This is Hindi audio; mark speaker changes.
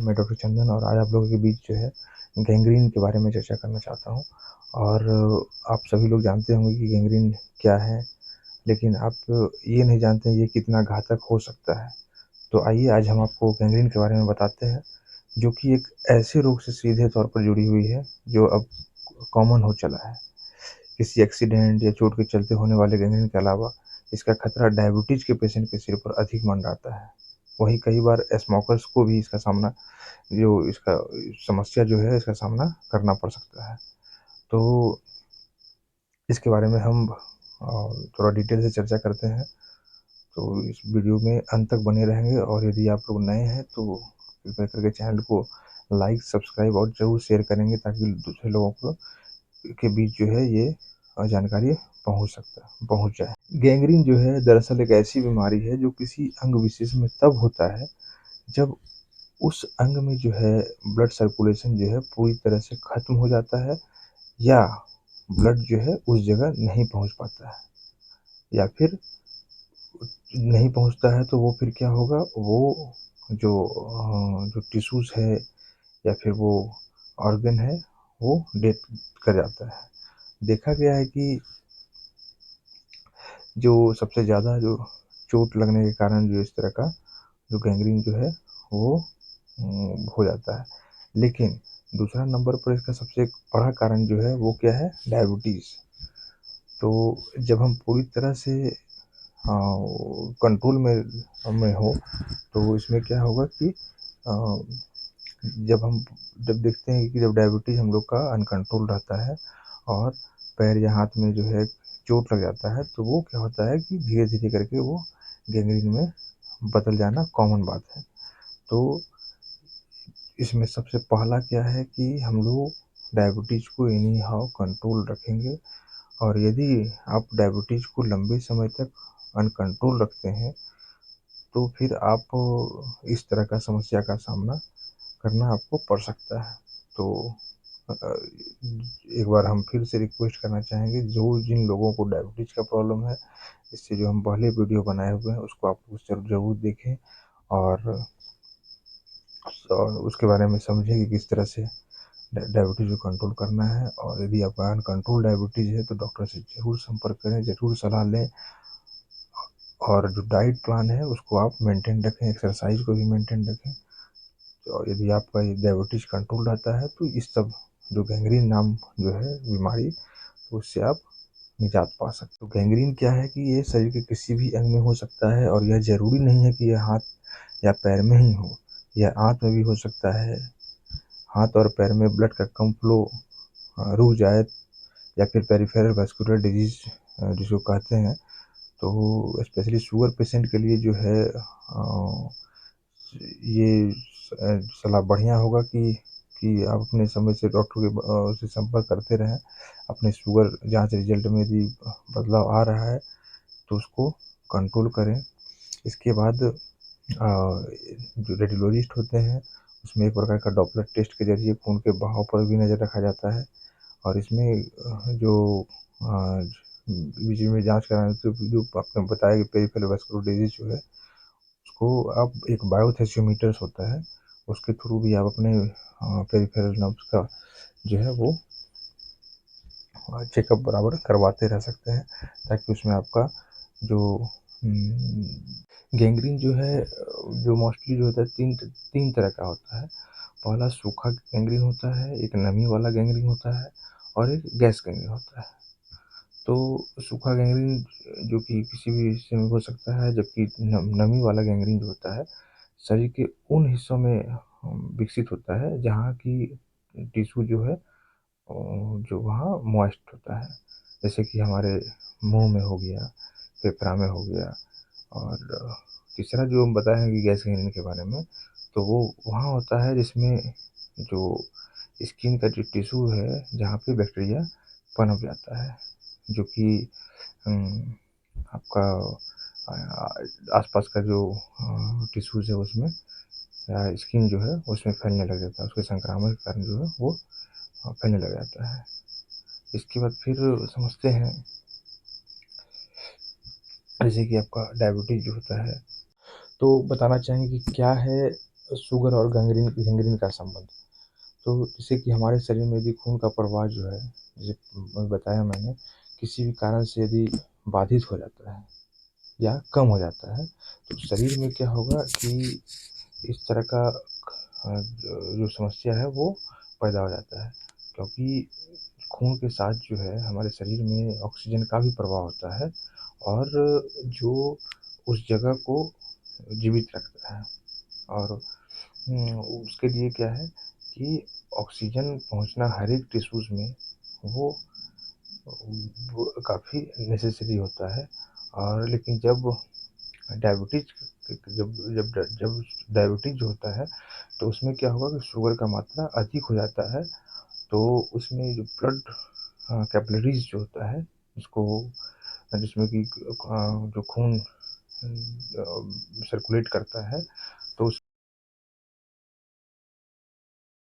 Speaker 1: मैं डॉक्टर चंदन और आज आप लोगों के बीच जो है गैंग्रीन के बारे में चर्चा करना चाहता हूँ। और आप सभी लोग जानते होंगे कि गैंग्रीन क्या है, लेकिन आप ये नहीं जानते ये कितना घातक हो सकता है। तो आइए आज हम आपको गैंग्रीन के बारे में बताते हैं, जो कि एक ऐसे रोग से सीधे तौर पर जुड़ी हुई है जो अब कॉमन हो चला है। किसी एक्सीडेंट या चोट के चलते होने वाले गैंग्रीन के अलावा इसका खतरा डायबिटीज के पेशेंट के सिर पर अधिक मंडराता है। वहीं कई बार स्मोकर्स को भी इसका समस्या जो है इसका सामना करना पड़ सकता है। तो इसके बारे में हम थोड़ा डिटेल से चर्चा करते हैं। तो इस वीडियो में अंत तक बने रहेंगे और यदि आप लोग नए हैं तो कृपया करके चैनल को लाइक, सब्सक्राइब और ज़रूर शेयर करेंगे ताकि दूसरे लोगों को के बीच जो है ये जानकारी पहुंच जाए। गैंग्रीन जो है दरअसल एक ऐसी बीमारी है जो किसी अंग विशेष में तब होता है जब उस अंग में जो है ब्लड सर्कुलेशन जो है पूरी तरह से खत्म हो जाता है, या ब्लड जो है उस जगह नहीं पहुंच पाता है, या फिर नहीं पहुंचता है तो वो फिर क्या होगा, वो जो टिश्यूज है या फिर वो ऑर्गन है वो डेथ कर जाता है। देखा गया है कि जो सबसे ज़्यादा जो चोट लगने के कारण जो इस तरह का जो गैंग्रीन जो है वो हो जाता है। लेकिन दूसरा नंबर पर इसका सबसे बड़ा कारण जो है वो क्या है, डायबिटीज़। तो जब हम पूरी तरह से कंट्रोल में हो तो इसमें क्या होगा कि अ, जब देखते हैं कि जब डायबिटीज़ हम लोग का अनकंट्रोल रहता है और पैर या हाथ में जो है चोट लग जाता है, तो वो क्या होता है कि धीरे धीरे करके वो गैंग्रीन में बदल जाना कॉमन बात है। तो इसमें सबसे पहला क्या है कि हम लोग डायबिटीज़ को एनी हाउ कंट्रोल रखेंगे। और यदि आप डायबिटीज़ को लंबे समय तक अनकंट्रोल रखते हैं तो फिर आप इस तरह का समस्या का सामना करना आपको पड़ सकता है। तो एक बार हम फिर से रिक्वेस्ट करना चाहेंगे, जो जिन लोगों को डायबिटीज़ का प्रॉब्लम है, इससे जो हम पहले वीडियो बनाए हुए हैं उसको आप लोग ज़रूर देखें और उसके बारे में समझें कि किस तरह से डायबिटीज़ को कंट्रोल करना है। और यदि आपका अनकंट्रोल डायबिटीज़ है तो डॉक्टर से ज़रूर संपर्क करें, ज़रूर सलाह लें। और जो डाइट प्लान है उसको आप मेंटेन रखें, एक्सरसाइज को भी मेंटेन रखें। और यदि आपका ये डायबिटीज़ कंट्रोल रहता है तो इस सब जो गैंग्रीन नाम जो है बीमारी, तो उससे आप निजात पा सकते हो। तो गैंग्रीन क्या है कि ये शरीर के किसी भी अंग में हो सकता है और यह ज़रूरी नहीं है कि यह हाथ या पैर में ही हो, यह आँत में भी हो सकता है। हाथ और पैर में ब्लड का कम फ्लो रुक जाए या फिर पेरिफेरल वास्कुलर डिजीज़ जिसको कहते हैं, तो स्पेशली शुगर पेशेंट के लिए जो है ये सलाह बढ़िया होगा कि आप अपने समय से डॉक्टर से संपर्क करते रहें। अपने शुगर जांच रिजल्ट में यदि बदलाव आ रहा है तो उसको कंट्रोल करें। इसके बाद जो रेडियोलॉजिस्ट होते हैं उसमें एक प्रकार का डॉपलर टेस्ट के ज़रिए खून के बहाव पर भी नज़र रखा जाता है। और इसमें जो बीच में जांच कराने से जो आपने बताया कि पेरिफेरल वास्कुलर डिजीज जो है उसको आप एक बायोथेसियोमीटर्स होता है, उसके थ्रू भी आप अपने पेरिफेरल नर्व्स का जो है वो चेकअप बराबर करवाते रह सकते हैं, ताकि उसमें आपका जो गैंग्रीन जो है जो मोस्टली जो होता है तीन तरह का होता है। पहला सूखा गैंग्रीन होता है, एक नमी वाला गैंग्रीन होता है और एक गैस गैंग्रीन होता है। तो सूखा गैंग्रीन जो कि किसी भी हिस्से में हो सकता है, जबकि नमी वाला गैंग्रीन जो होता है शरीर के उन हिस्सों में विकसित होता है जहाँ की टिश्यू जो है जो वहाँ मॉइस्ट होता है। जैसे कि हमारे मुंह में हो गया, फेफड़ा में हो गया। और तीसरा जो हम बताए हैं कि गैस गैंग्रीन के बारे में, तो वो वहाँ होता है जिसमें जो स्किन का जो टिश्यू है जहाँ पे बैक्टीरिया पनप जाता है, जो कि आपका आसपास का जो टिश्यूज है उसमें या स्किन जो है उसमें फैलने लग जाता है, उसके संक्रामक के कारण जो है वो फैलने लग जाता है। इसके बाद फिर समझते हैं जैसे कि आपका डायबिटीज जो होता है, तो बताना चाहेंगे कि क्या है शुगर और गैंग्रीन गैंग्रीन का संबंध। तो जैसे कि हमारे शरीर में यदि खून का प्रवाह जो है, जैसे बताया मैंने, किसी भी कारण से यदि बाधित हो जाता है या कम हो जाता है, तो शरीर में क्या होगा कि इस तरह का जो समस्या है वो पैदा हो जाता है। क्योंकि खून के साथ जो है हमारे शरीर में ऑक्सीजन का भी प्रवाह होता है और जो उस जगह को जीवित रखता है। और उसके लिए क्या है कि ऑक्सीजन पहुँचना हर एक टिश्यूज़ में वो वो काफ़ी नेसेसरी होता है। और लेकिन जब डायबिटीज़ जब जब जब डायबिटीज़ जो होता है, तो उसमें क्या होगा कि शुगर का मात्रा अधिक हो जाता है, तो उसमें जो ब्लड कैपिलरीज़ जो होता है, उसको जिसमें कि जो खून सर्कुलेट करता है, तो उस